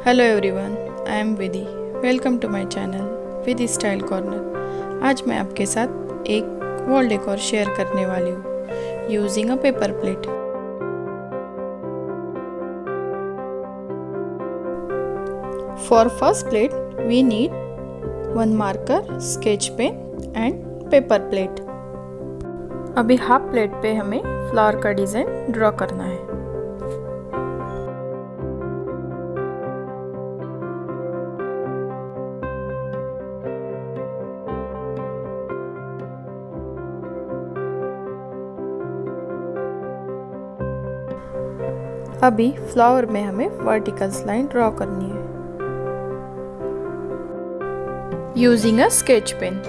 Hello everyone, I am Vidhi. Welcome to my channel Vidhi style corner. आज मैं आपके साथ एक वॉल डेकोर शेयर करने वाली हूँ using a paper plate. For first plate we need one marker, sketch pen and paper plate. अभी half plate पे हमें फ्लावर का डिज़ाइन ड्रॉ करना है। अभी फ्लावर में हमें वर्टिकल लाइन ड्रॉ करनी है यूजिंग अ स्केच पेन।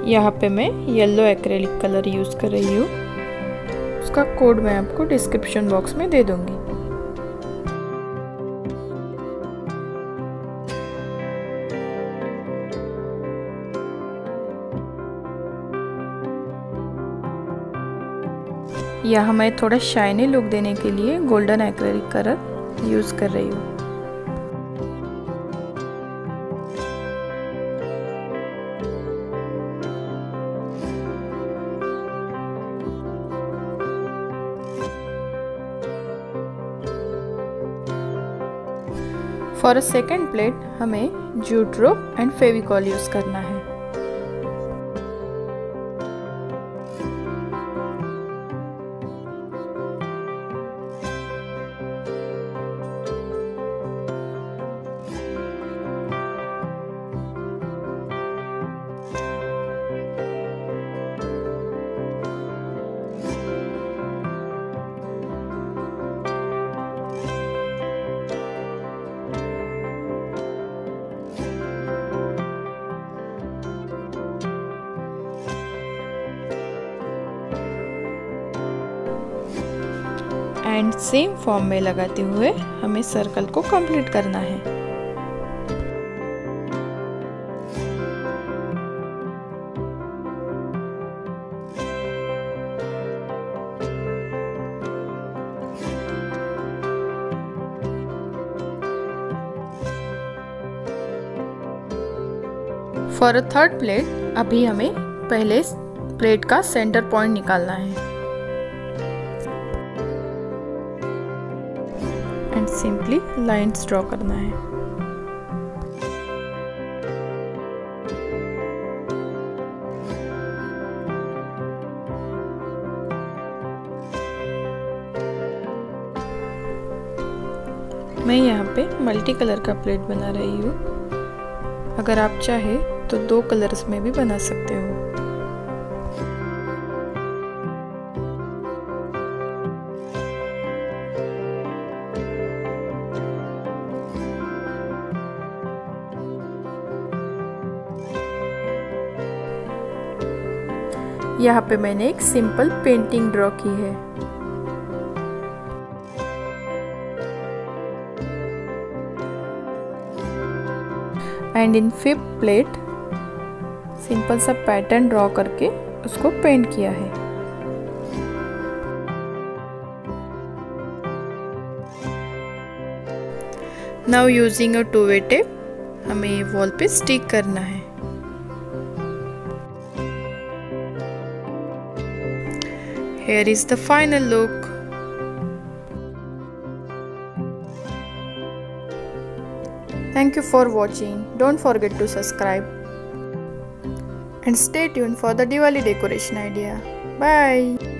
यहाँ पे मैं येलो एक्रेलिक कलर यूज़ कर रही हूँ। उसका कोड मैं आपको डिस्क्रिप्शन बॉक्स में दे दूँगी। यहाँ मैं थोड़ा शाइनी लुक देने के लिए गोल्डन एक्रेलिक कलर यूज़ कर रही हूँ। फॉर अ सेकेंड प्लेट हमें jute rope and Fevicol use करना है। एंड सेम फॉर्म में लगाते हुए हमें सर्कल को कंप्लीट करना है। फॉर अ थर्ड प्लेट अभी हमें पहले प्लेट का सेंटर पॉइंट निकालना है एंड सिंपली लाइंस ड्रॉ करना है। मैं यहाँ पे मल्टी कलर का प्लेट बना रही हूँ। अगर आप चाहे तो 2 कलर्स में भी बना सकते हो। यहाँ पे मैंने एक सिंपल पेंटिंग ड्रॉ की है। And in fifth plate simple सा पैटर्न ड्रॉ करके उसको पेंट किया है। Now using a 2-way tape हमें वॉल पे स्टिक करना है। Here is the final look. Thank you for watching. Don't forget to subscribe and stay tuned for the Diwali decoration idea. Bye.